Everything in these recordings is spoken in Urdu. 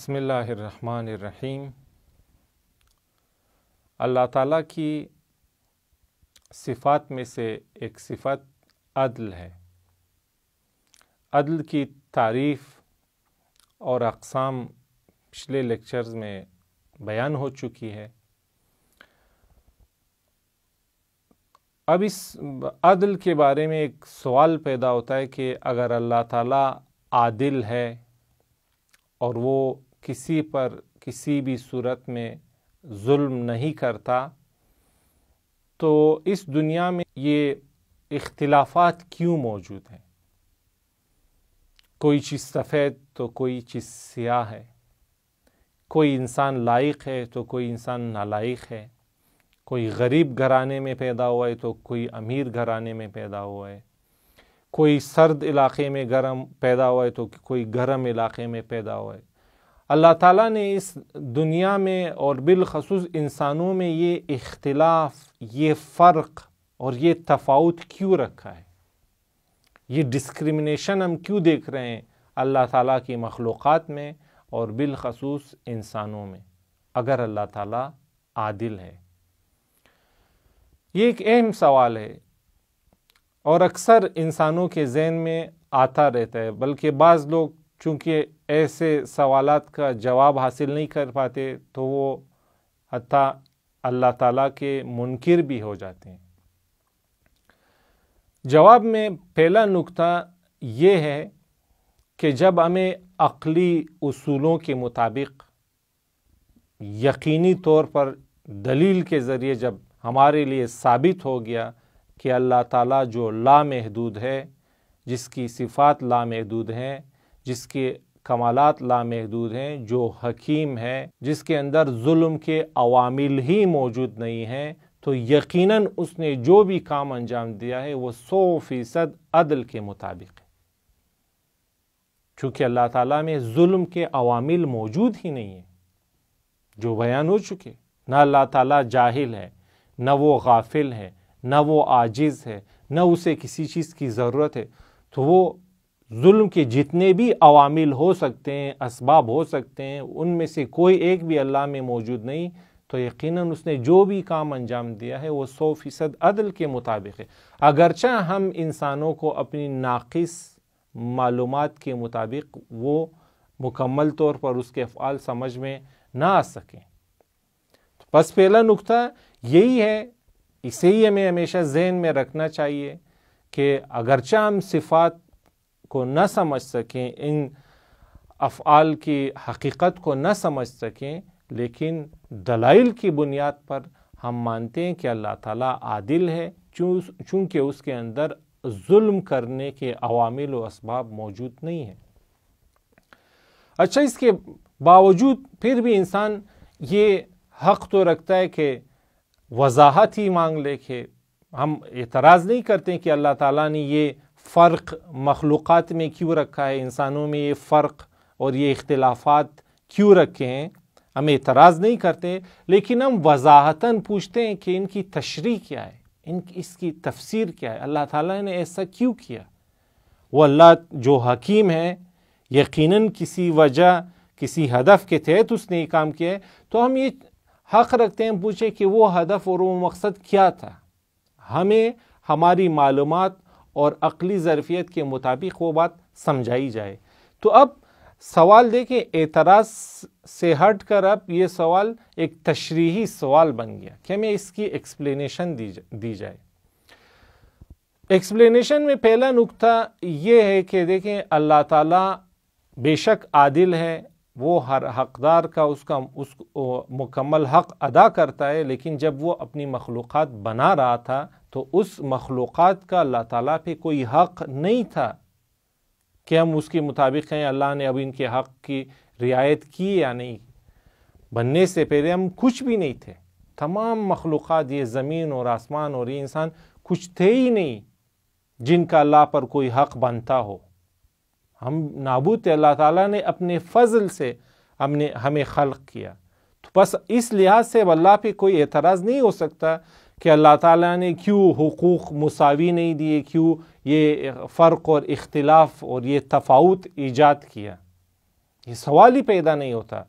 بسم اللہ الرحمن الرحیم۔ اللہ تعالیٰ کی صفات میں سے ایک صفت عدل ہے۔ عدل کی تعریف اور اقسام پچھلے لیکچرز میں بیان ہو چکی ہے۔ اب اس عدل کے بارے میں ایک سوال پیدا ہوتا ہے کہ اگر اللہ تعالیٰ عادل ہے اور وہ کسی پر کسی بھی صورت میں ظلم نہیں کرتا، تو اس دنیا میں یہ اختلافات کیوں موجود ہیں؟ کوئی چیز سفید تو کوئی چیز سیاہ ہے، کوئی انسان لائق ہے تو کوئی انسان نالائق ہے، کوئی غریب گھرانے میں پیدا ہوا ہے تو کوئی امیر گھرانے میں پیدا ہوا ہے، کوئی سرد علاقے میں پیدا ہوا ہے تو کوئی گرم علاقے میں پیدا ہوا ہے۔ اللہ تعالیٰ نے اس دنیا میں اور بالخصوص انسانوں میں یہ اختلاف، یہ فرق اور یہ تفاوت کیوں رکھا ہے؟ یہ ڈسکریمنیشن ہم کیوں دیکھ رہے ہیں اللہ تعالیٰ کی مخلوقات میں اور بالخصوص انسانوں میں، اگر اللہ تعالیٰ عادل ہے؟ یہ ایک اہم سوال ہے اور اکثر انسانوں کے ذہن میں آتا رہتا ہے، بلکہ بعض لوگ چونکہ ایسے سوالات کا جواب حاصل نہیں کر پاتے تو وہ حتیٰ اللہ تعالیٰ کے منکر بھی ہو جاتے ہیں۔ جواب میں پہلا نقطہ یہ ہے کہ جب ہمیں عقلی اصولوں کے مطابق یقینی طور پر دلیل کے ذریعے جب ہمارے لیے ثابت ہو گیا کہ اللہ تعالیٰ جو لامحدود ہے، جس کی صفات لامحدود ہیں، جس کے کمالات لامحدود ہیں، جو حکیم ہے، جس کے اندر ظلم کے عوامل ہی موجود نہیں ہیں، تو یقیناً اس نے جو بھی کام انجام دیا ہے وہ 100% عدل کے مطابق ہے۔ چونکہ اللہ تعالیٰ میں ظلم کے عوامل موجود ہی نہیں ہیں جو بیان ہو چکے۔ نہ اللہ تعالیٰ جاہل ہے، نہ وہ غافل ہے، نہ وہ عاجز ہے، نہ اسے کسی چیز کی ضرورت ہے، تو وہ ظلم کے جتنے بھی عوامل ہو سکتے ہیں، اسباب ہو سکتے ہیں، ان میں سے کوئی ایک بھی اللہ میں موجود نہیں، تو یقیناً اس نے جو بھی کام انجام دیا ہے وہ 100% عدل کے مطابق ہے۔ اگرچہ ہم انسانوں کو اپنی ناقص معلومات کے مطابق وہ مکمل طور پر اس کے افعال سمجھ میں نہ آ سکیں۔ بس پہلا نقطہ یہی ہے، اسے ہی ہمیں ہمیشہ ذہن میں رکھنا چاہیے کہ اگرچہ ہم صفات کو نہ سمجھ سکیں، ان افعال کی حقیقت کو نہ سمجھ سکیں، لیکن دلائل کی بنیاد پر ہم مانتے ہیں کہ اللہ تعالیٰ عادل ہے، چونکہ اس کے اندر ظلم کرنے کے عوامل و اسباب موجود نہیں ہیں۔ اچھا، اس کے باوجود پھر بھی انسان یہ حق تو رکھتا ہے کہ وضاحت ہی مانگ لے، کہ ہم اعتراض نہیں کرتے کہ اللہ تعالیٰ نے یہ فرق مخلوقات میں کیوں رکھا ہے، انسانوں میں یہ فرق اور یہ اختلافات کیوں رکھے ہیں، ہم اعتراض نہیں کرتے، لیکن ہم وضاحتاً پوچھتے ہیں کہ ان کی تشریح کیا ہے، اس کی تفسیر کیا ہے، اللہ تعالیٰ نے ایسا کیوں کیا؟ وہ اللہ جو حکیم ہے، یقیناً کسی وجہ، کسی ہدف کے تحت اس نے یہ کام کیا ہے، تو ہم یہ حق رکھتے ہیں پوچھیں کہ وہ ہدف اور وہ مقصد کیا تھا، ہمیں ہماری معلومات اور عقلی ظرفیت کے مطابق وہ بات سمجھائی جائے۔ تو اب سوال دیکھیں، اعتراض سے ہٹ کر اب یہ سوال ایک تشریحی سوال بن گیا کہ ہمیں اس کی ایکسپلینیشن دی جائے۔ ایکسپلینیشن میں پہلا نقطہ یہ ہے کہ دیکھیں، اللہ تعالیٰ بے شک عادل ہے، وہ ہر حقدار کا اس مکمل حق ادا کرتا ہے، لیکن جب وہ اپنی مخلوقات بنا رہا تھا تو اس مخلوقات کا اللہ تعالیٰ پہ کوئی حق نہیں تھا کہ ہم اس کے مطابق ہیں اللہ نے اب ان کے حق کی رعایت کی یا نہیں۔ بننے سے پہلے ہم کچھ بھی نہیں تھے، تمام مخلوقات، یہ زمین اور آسمان اور یہ انسان کچھ تھے ہی نہیں جن کا اللہ پر کوئی حق بنتا ہو۔ ہم نابود تھے، اللہ تعالیٰ نے اپنے فضل سے ہمیں خلق کیا، تو بس اس لحاظ سے اللہ پہ کوئی اعتراض نہیں ہو سکتا کہ اللہ تعالیٰ نے کیوں حقوق مساوی نہیں دیے، کیوں یہ فرق اور اختلاف اور یہ تفاوت ایجاد کیا۔ یہ سوال ہی پیدا نہیں ہوتا.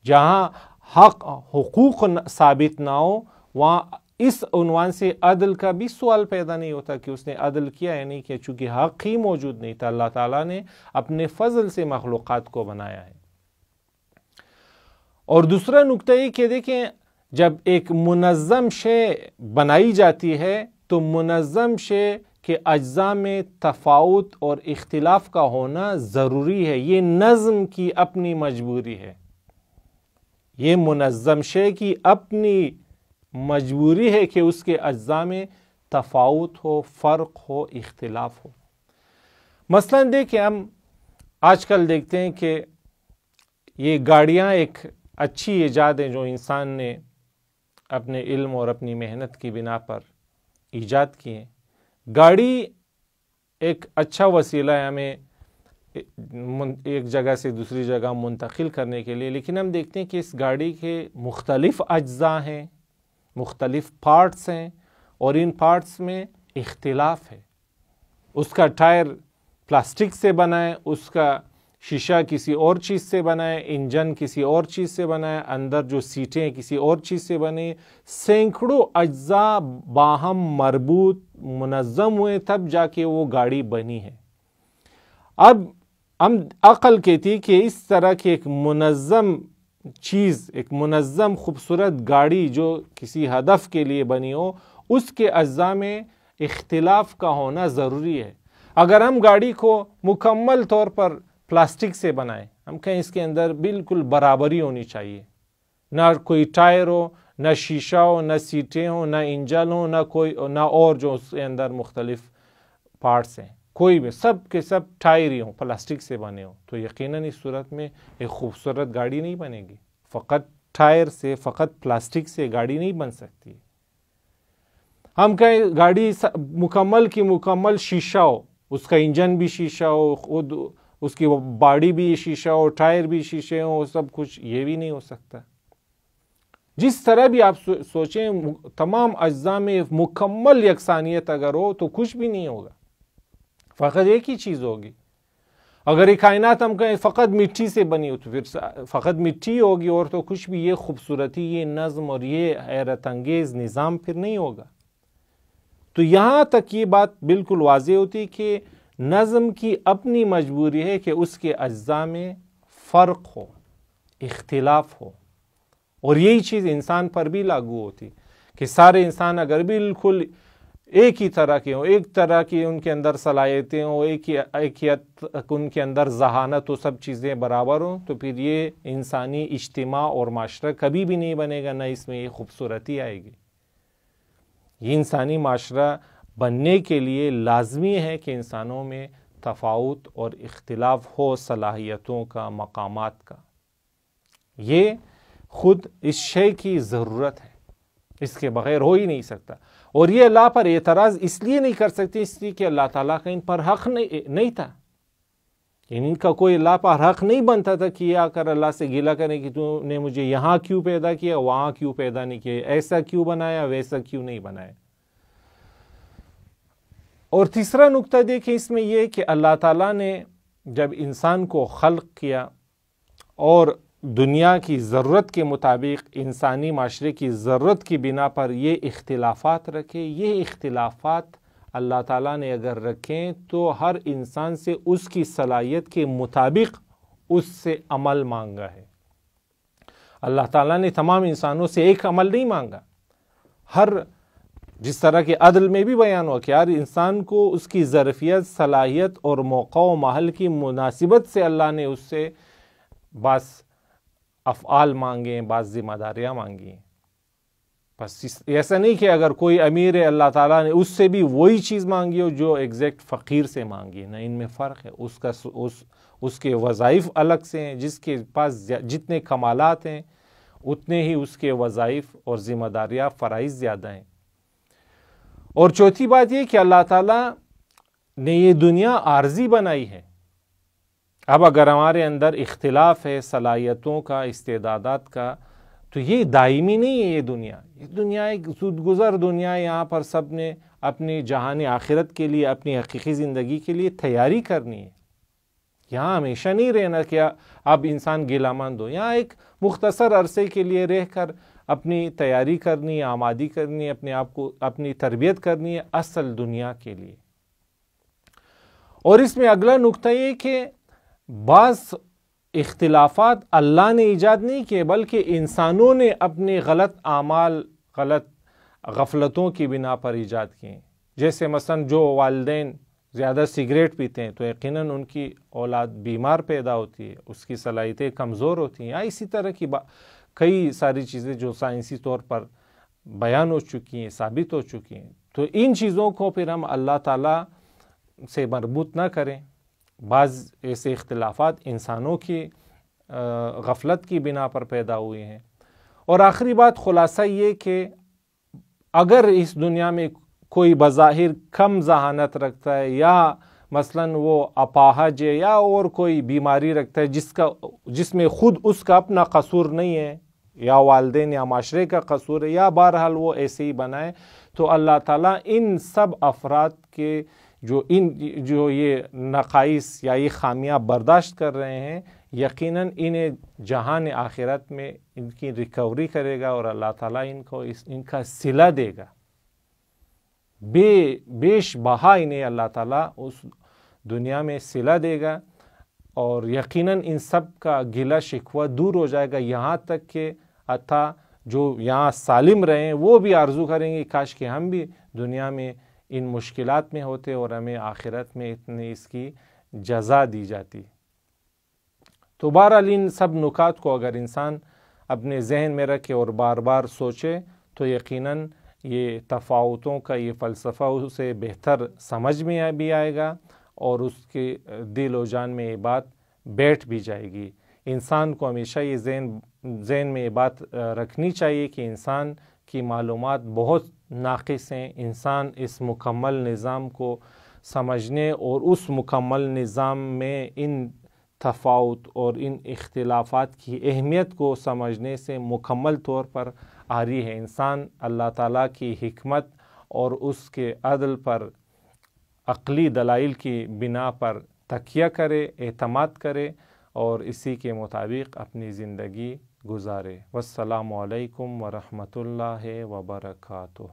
جہاں حق حقوق ثابت نہ ہو وہاں اس عنوان سے عدل کا بھی سوال پیدا نہیں ہوتا کہ اس نے عدل کیا یا نہیں کیا، چونکہ حق ہی موجود نہیں تھا. اللہ تعالیٰ نے اپنے فضل سے مخلوقات کو بنایا ہے. اور دوسرا نکتہ یہ کہ دیکھیں، جب ایک منظم شے بنائی جاتی ہے تو منظم شے کے اجزاء میں تفاوت اور اختلاف کا ہونا ضروری ہے. یہ نظم کی اپنی مجبوری ہے. یہ منظم شے کی اپنی مجبوری ہے کہ اس کے اجزاء میں تفاوت ہو، فرق ہو، اختلاف ہو. مثلا دیکھیں، ہم آج کل دیکھتے ہیں کہ یہ گاڑیاں ایک اچھی ایجاد ہیں جو انسان نے اپنے علم اور اپنی محنت کی بنا پر ایجاد کی ہیں. گاڑی ایک اچھا وسیلہ ہے ہمیں ایک جگہ سے دوسری جگہ منتقل کرنے کے لیے، لیکن ہم دیکھتے ہیں کہ اس گاڑی کے مختلف اجزاء ہیں، مختلف پارٹس ہیں، اور ان پارٹس میں اختلاف ہے. اس کا ٹائر پلاسٹک سے بنا ہے، اس کا شیشہ کسی اور چیز سے بنا ہے، انجن کسی اور چیز سے بنا ہے، اندر جو سیٹیں کسی اور چیز سے بنے. سینکڑوں اجزاء باہم مربوط منظم ہوئے تب جا کے وہ گاڑی بنی ہے. اب ہم عقل کہتی کہ اس طرح کی ایک منظم چیز، ایک منظم خوبصورت گاڑی جو کسی ہدف کے لیے بنی ہو، اس کے اجزاء میں اختلاف کا ہونا ضروری ہے. اگر ہم گاڑی کو مکمل طور پر پلاسٹک سے بنائیں، ہم کہیں اس کے اندر بالکل برابری ہونی چاہیے، نہ کوئی ٹائر ہو، نہ شیشہ ہو، نہ سیٹیں ہوں، نہ انجن ہو، نہ اور جو اس کے اندر مختلف پارٹس ہیں، کوئی بھی، سب کے سب ٹائر ہی ہوں، پلاسٹک سے بنے ہوں، تو یقیناً اس صورت میں ایک خوبصورت گاڑی نہیں بنے گی. فقط ٹائر سے، فقط پلاسٹک سے گاڑی نہیں بن سکتی. ہم کہیں گاڑی مکمل کی مکمل شیشہ ہو، اس کا انجن بھی شیشہ ہو، خود اس کی باڈی بھی شیشہ ہو، ٹائر بھی شیشے ہوں، سب کچھ، یہ بھی نہیں ہو سکتا. جس طرح بھی آپ سوچیں، تمام اجزاء میں مکمل یکسانیت اگر ہو تو کچھ بھی نہیں ہوگا، فقط ایک ہی چیز ہوگی. اگر یہ کائنات ہم کہیں فقط مٹی سے بنی ہو تو پھر فقط مٹی ہوگی اور تو کچھ بھی، یہ خوبصورتی، یہ نظم اور یہ حیرت انگیز نظام پھر نہیں ہوگا. تو یہاں تک یہ بات بالکل واضح ہوتی کہ نظم کی اپنی مجبوری ہے کہ اس کے اجزاء میں فرق ہو، اختلاف ہو. اور یہی چیز انسان پر بھی لاگو ہوتی کہ سارے انسان اگر بالکل ایک ہی طرح کے ہوں، ایک طرح کی ان کے اندر صلاحیتیں ہوں، ایک ہی ان کے اندر ذہانت ہو، سب چیزیں برابر ہوں، تو پھر یہ انسانی اجتماع اور معاشرہ کبھی بھی نہیں بنے گا، نہ اس میں یہ خوبصورتی آئے گی. یہ انسانی معاشرہ بننے کے لیے لازمی ہے کہ انسانوں میں تفاوت اور اختلاف ہو، صلاحیتوں کا، مقامات کا. یہ خود اس شے کی ضرورت ہے، اس کے بغیر ہو ہی نہیں سکتا. اور یہ اللہ پر اعتراض اس لیے نہیں کر سکتے، اس لیے کہ اللہ تعالیٰ کا ان پر حق نہیں تھا. ان کا کوئی اللہ پر حق نہیں بنتا تھا کہ یہ آ کر اللہ سے گلہ کرے کہ تو نے مجھے یہاں کیوں پیدا کیا، وہاں کیوں پیدا نہیں کیا، ایسا کیوں بنایا، ویسا کیوں نہیں بنایا. اور تیسرا نقطہ دیکھیں اس میں یہ کہ اللہ تعالیٰ نے جب انسان کو خلق کیا اور دنیا کی ضرورت کے مطابق، انسانی معاشرے کی ضرورت کی بنا پر یہ اختلافات رکھے، یہ اختلافات اللہ تعالیٰ نے اگر رکھیں تو ہر انسان سے اس کی صلاحیت کے مطابق اس سے عمل مانگا ہے. اللہ تعالیٰ نے تمام انسانوں سے ایک عمل نہیں مانگا. جس طرح کے عدل میں بھی بیان ہوا کہ ہر انسان کو اس کی ظرفیت، صلاحیت اور موقع و محل کی مناسبت سے اللہ نے اس سے بعض افعال مانگے ہیں، بعض ذمہ داریاں مانگی ہیں. بس ایسا نہیں کہ اگر کوئی امیر ہے اللہ تعالیٰ نے اس سے بھی وہی چیز مانگی ہو جو ایگزیکٹ فقیر سے مانگی ہے. نہ، ان میں فرق ہے. اس کے وظائف الگ سے ہیں. جس کے پاس جتنے کمالات ہیں اتنے ہی اس کے وظائف اور ذمہ داریاں، فرائض زیادہ ہیں. اور چوتھی بات یہ کہ اللہ تعالیٰ نے یہ دنیا عارضی بنائی ہے. اب اگر ہمارے اندر اختلاف ہے صلاحیتوں کا، استعدادات کا، تو یہ دائمی نہیں ہے. یہ دنیا ایک زود گزر دنیا ہے. یہاں پر سب نے اپنی جہان آخرت کے لیے، اپنی حقیقی زندگی کے لیے تیاری کرنی ہے. یہاں ہمیشہ نہیں رہنا کہ اب انسان گیلامند ہو. یہاں ایک مختصر عرصے کے لیے رہ کر اپنی تیاری کرنی ہے، آمادی کرنی ہے، اپنے آپ کو اپنی تربیت کرنی ہے اصل دنیا کے لیے. اور اس میں اگلا نقطہ یہ کہ بعض اختلافات اللہ نے ایجاد نہیں کیے بلکہ انسانوں نے اپنے غلط اعمال، غلط غفلتوں کی بنا پر ایجاد کیے. جیسے مثلا جو والدین زیادہ سگریٹ پیتے ہیں تو یقیناً ان کی اولاد بیمار پیدا ہوتی ہے، اس کی صلاحیتیں کمزور ہوتی ہیں. یا اسی طرح کی کئی ساری چیزیں جو سائنسی طور پر بیان ہو چکی ہیں، ثابت ہو چکی ہیں. تو ان چیزوں کو پھر ہم اللہ تعالیٰ سے مربوط نہ کریں. بعض ایسے اختلافات انسانوں کی غفلت کی بنا پر پیدا ہوئے ہیں. اور آخری بات خلاصہ یہ کہ اگر اس دنیا میں کوئی بظاہر کم ذہانت رکھتا ہے یا مثلاً وہ اپاہج ہے یا اور کوئی بیماری رکھتا ہے جس میں خود اس کا اپنا قصور نہیں ہے، یا والدین یا معاشرے کا قصور ہے، یا بہرحال وہ ایسے ہی بنائے، تو اللہ تعالیٰ ان سب افراد کے جو یہ نقائص یا یہ خامیاں برداشت کر رہے ہیں، یقیناً انہیں جہان آخرت میں ان کی ریکوری کرے گا اور اللہ تعالیٰ ان کا صلہ دے گا. بیش بہا انہیں اللہ تعالیٰ اس دنیا میں صلہ دے گا، اور یقیناً ان سب کا گلہ شکوہ دور ہو جائے گا. یہاں تک کہ عطا جو یہاں سالم رہے ہیں وہ بھی آرزو کریں گے کاش کہ ہم بھی دنیا میں ان مشکلات میں ہوتے اور ہمیں آخرت میں اتنی اس کی جزا دی جاتی. تو بہرحال ان سب نکات کو اگر انسان اپنے ذہن میں رکھے اور بار بار سوچے تو یقیناً یہ تفاوتوں کا یہ فلسفہ اسے بہتر سمجھ میں بھی آئے گا اور اس کے دل و جان میں یہ بات بیٹھ بھی جائے گی. انسان کو ہمیشہ یہ ذہن میں یہ بات رکھنی چاہیے کہ انسان کی معلومات بہت ناقص ہیں. انسان اس مکمل نظام کو سمجھنے اور اس مکمل نظام میں ان تفاوت اور ان اختلافات کی اہمیت کو سمجھنے سے مکمل طور پر عاری ہے. انسان اللہ تعالیٰ کی حکمت اور اس کے عدل پر عقلی دلائل کی بنا پر تکیہ کرے، اعتماد کرے اور اسی کے مطابق اپنی زندگی گزارے. والسلام علیکم ورحمۃ اللہ وبرکاتہ.